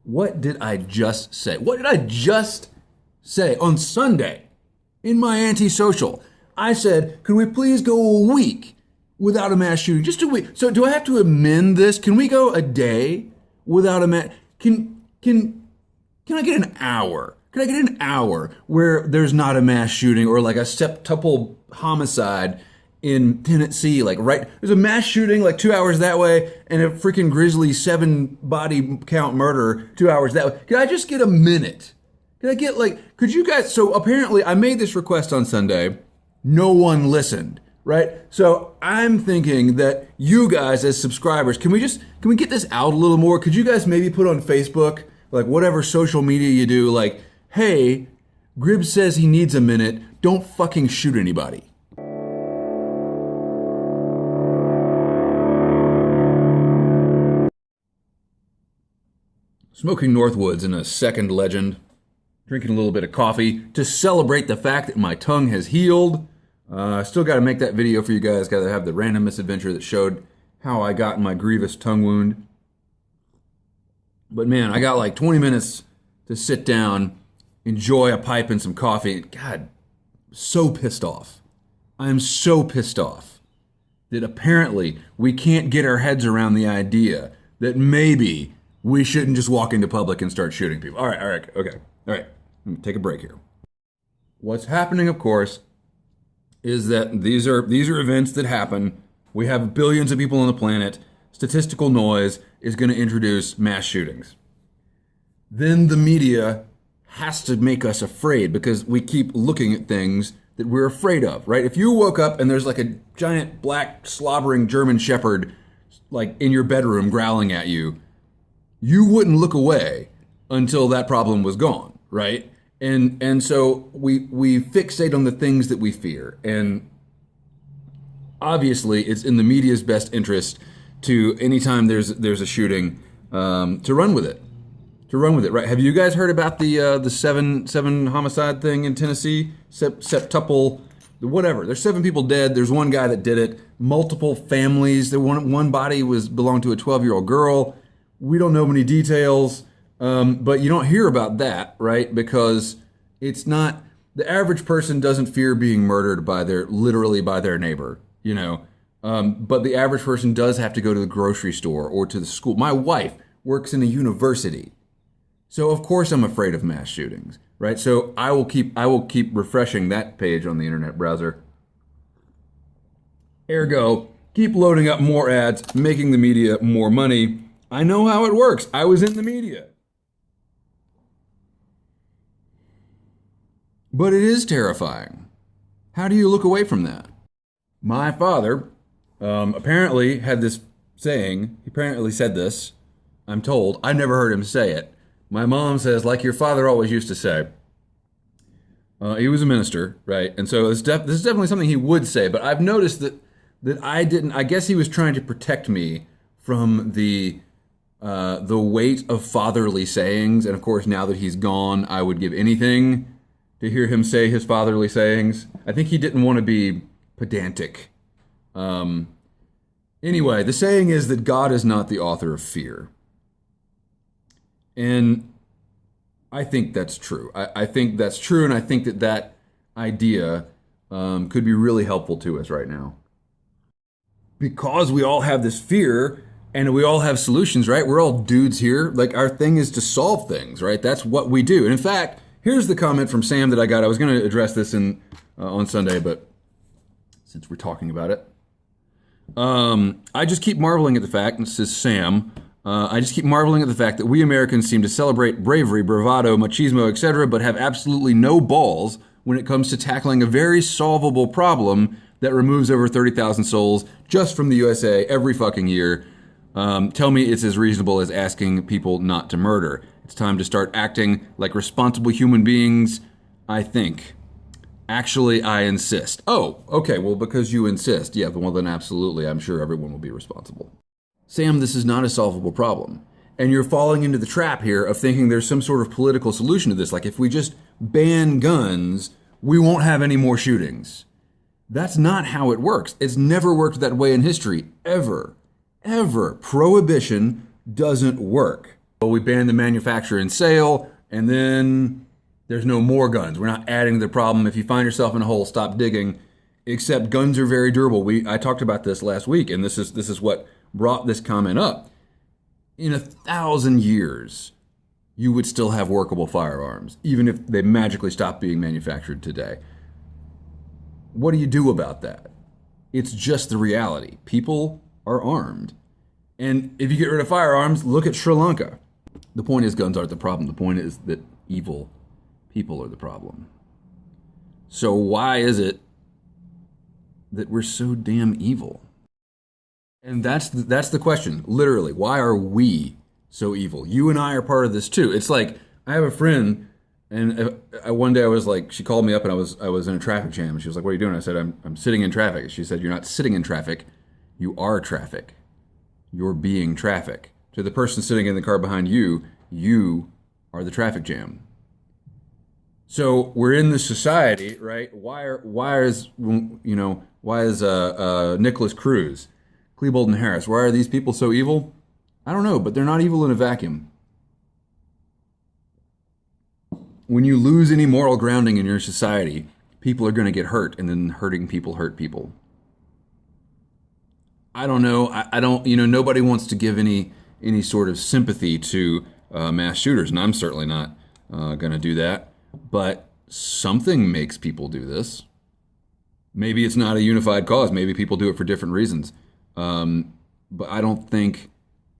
What did I just say? What did I just say on Sunday in my antisocial? I said, could we please go a week without a mass shooting? Just a week. So do I have to amend this? Can we go a day without a mass? Can I get an hour? Can I get an hour where there's not a mass shooting or like a septuple homicide in Tennessee? Like, right, there's a mass shooting like 2 hours that way and a freaking grisly 7 body count murder 2 hours that way. Can I just get a minute? Can I get like, could you guys, so apparently I made this request on Sunday. No one listened, right? So I'm thinking that you guys as subscribers, can we get this out a little more? Could you guys maybe put on Facebook, like whatever social media you do, like, hey, Gribbs says he needs a minute. Don't fucking shoot anybody. Smoking Northwoods in a second legend. Drinking a little bit of coffee to celebrate the fact that my tongue has healed. I still got to make that video for you guys. Got to have the random misadventure that showed how I got my grievous tongue wound. But man, I got like 20 minutes to sit down, enjoy a pipe and some coffee. God, so pissed off. I'm so pissed off that apparently we can't get our heads around the idea that maybe we shouldn't just walk into public and start shooting people. All right, okay. All right, let me take a break here. What's happening, of course, is that these are events that happen. We have billions of people on the planet. Statistical noise is going to introduce mass shootings. Then the media has to make us afraid because we keep looking at things that we're afraid of, right? If you woke up and there's like a giant black slobbering German shepherd like in your bedroom growling at you, you wouldn't look away until that problem was gone, right? And so we fixate on the things that we fear. And obviously it's in the media's best interest to, anytime there's a shooting, to run with it. Right? Have you guys heard about the seven homicide thing in Tennessee? Septuple, whatever. There's 7 people dead. There's one guy that did it. Multiple families. There one body belonged to a 12-year-old girl. We don't know many details, but you don't hear about that, right? Because it's not, the average person doesn't fear being murdered literally by their neighbor, you know. But the average person does have to go to the grocery store or to the school. My wife works in a university. So of course I'm afraid of mass shootings, right? So I will keep refreshing that page on the internet browser. Ergo, keep loading up more ads, making the media more money. I know how it works. I was in the media. But it is terrifying. How do you look away from that? My father apparently had this saying. He apparently said this. I'm told. I never heard him say it. My mom says, like your father always used to say. He was a minister, right? And so this is definitely something he would say. But I've noticed that I didn't. I guess he was trying to protect me from the weight of fatherly sayings. And of course, now that he's gone, I would give anything to hear him say his fatherly sayings. I think he didn't want to be pedantic. Anyway, the saying is that God is not the author of fear. And I think that's true. I think that's true, and I think that idea could be really helpful to us right now. Because we all have this fear, and we all have solutions, right? We're all dudes here. Like, our thing is to solve things, right? That's what we do. And in fact, here's the comment from Sam that I got. I was going to address this on Sunday, but since we're talking about it, I just keep marveling at the fact, and this is Sam, I just keep marveling at the fact that we Americans seem to celebrate bravery, bravado, machismo, etc., but have absolutely no balls when it comes to tackling a very solvable problem that removes over 30,000 souls just from the USA every fucking year. Tell me it's as reasonable as asking people not to murder. It's time to start acting like responsible human beings, I think. Actually, I insist. Oh, okay, well, because you insist. Yeah, well then absolutely, I'm sure everyone will be responsible. Sam, this is not a solvable problem. And you're falling into the trap here of thinking there's some sort of political solution to this. Like, if we just ban guns, we won't have any more shootings. That's not how it works. It's never worked that way in history, ever. Prohibition doesn't work. well, we ban the manufacture and sale, and then there's no more guns. We're not adding to the problem. If you find yourself in a hole, stop digging. Except guns are very durable. I talked about this last week, and this is what brought this comment up. In 1,000 years, you would still have workable firearms, even if they magically stopped being manufactured today. What do you do about that? It's just the reality. People are armed. And if you get rid of firearms, look at Sri Lanka. The point is guns aren't the problem. The point is that evil people are the problem. So why is it that we're so damn evil? And that's the question, literally. Why are we so evil? You and I are part of this too. It's like, I have a friend, and one day I was like, she called me up and I was in a traffic jam. And she was like, what are you doing? I said, I'm sitting in traffic. She said, you're not sitting in traffic, you are traffic. You're being traffic. To the person sitting in the car behind you, you are the traffic jam. So we're in this society, right? Why is Nicholas Cruz, Klebold and Harris, why are these people so evil? I don't know, but they're not evil in a vacuum. When you lose any moral grounding in your society, people are going to get hurt, and then hurting people hurt people. I don't know. I don't, nobody wants to give any sort of sympathy to mass shooters, and I'm certainly not going to do that. But something makes people do this. Maybe it's not a unified cause. Maybe people do it for different reasons. But I don't think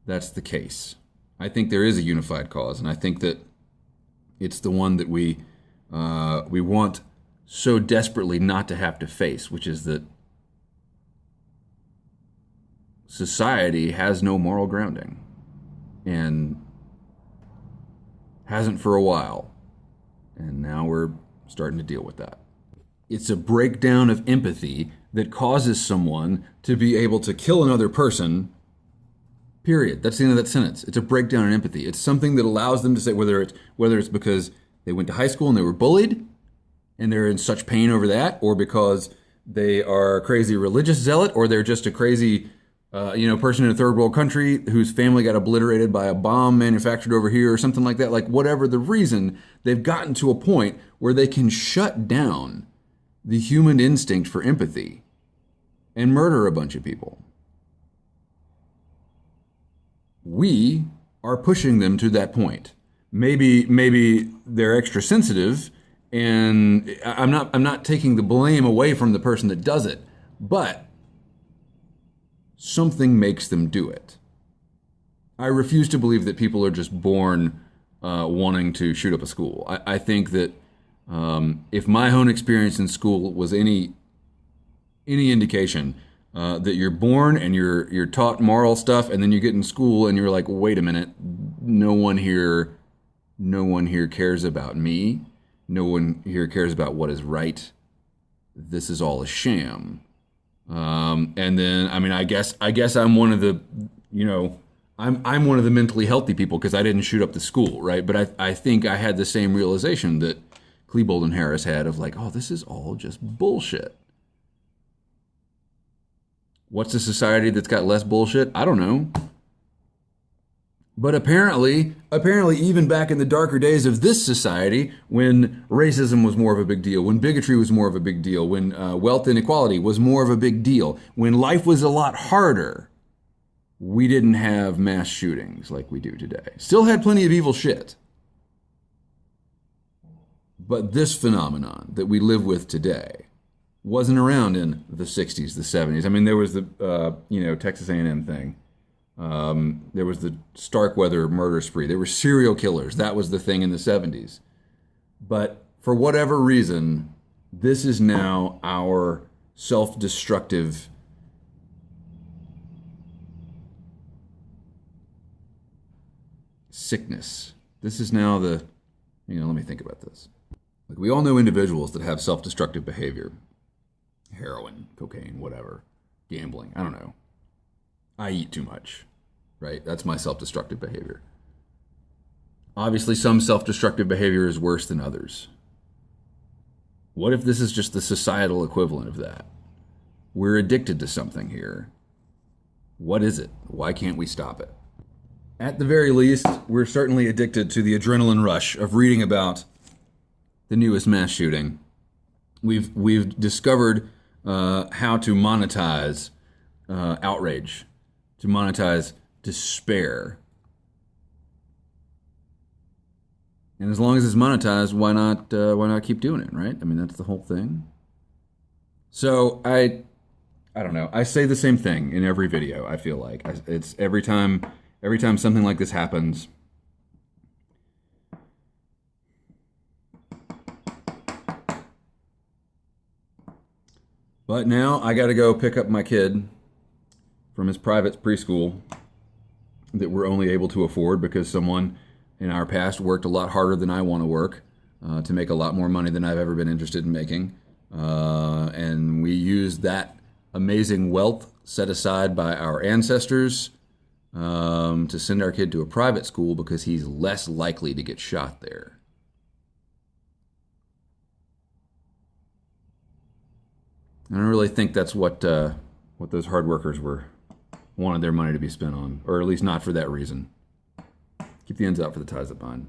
that's the case. I think there is a unified cause, and I think that it's the one that we want so desperately not to have to face, which is that society has no moral grounding and hasn't for a while. And now we're starting to deal with that. It's a breakdown of empathy that causes someone to be able to kill another person, period. That's the end of that sentence. It's a breakdown in empathy. It's something that allows them to say, whether it's because they went to high school and they were bullied and they're in such pain over that, or because they are a crazy religious zealot, or they're just a crazy person in a third world country whose family got obliterated by a bomb manufactured over here or something like that. Like, whatever the reason, they've gotten to a point where they can shut down the human instinct for empathy and murder a bunch of people. We are pushing them to that point. Maybe they're extra sensitive, and I'm not taking the blame away from the person that does it, but something makes them do it. I refuse to believe that people are just born wanting to shoot up a school. I think that if my own experience in school was any indication, that you're born and you're taught moral stuff, and then you get in school and you're like, wait a minute, no one here cares about me. No one here cares about what is right. This is all a sham. And then, I guess I'm one of the, I'm one of the mentally healthy people because I didn't shoot up the school, right? But I think I had the same realization that Klebold and Harris had of like, oh, this is all just bullshit. What's a society that's got less bullshit? I don't know. But apparently, even back in the darker days of this society, when racism was more of a big deal, when bigotry was more of a big deal, when wealth inequality was more of a big deal, when life was a lot harder, we didn't have mass shootings like we do today. Still had plenty of evil shit. But this phenomenon that we live with today wasn't around in the 60s, the 70s. There was the, Texas A&M thing. There was the Starkweather murder spree. There were serial killers. That was the thing in the 70s. But for whatever reason, this is now our self-destructive sickness. This is now the, let me think about this. Like, we all know individuals that have self-destructive behavior. Heroin, cocaine, whatever. Gambling, I don't know. I eat too much, right? That's my self-destructive behavior. Obviously, some self-destructive behavior is worse than others. What if this is just the societal equivalent of that? We're addicted to something here. What is it? Why can't we stop it? At the very least, we're certainly addicted to the adrenaline rush of reading about the newest mass shooting. We've discovered how to monetize outrage, to monetize despair. And as long as it's monetized, why not keep doing it, right? I mean, that's the whole thing. So I don't know. I say the same thing in every video. I feel like it's every time something like this happens. But now I got to go pick up my kid from his private preschool that we're only able to afford because someone in our past worked a lot harder than I want to work to make a lot more money than I've ever been interested in making. And we use that amazing wealth set aside by our ancestors to send our kid to a private school because he's less likely to get shot there. I don't really think that's what those hard workers wanted their money to be spent on, or at least not for that reason. Keep the ends out for the ties that bind.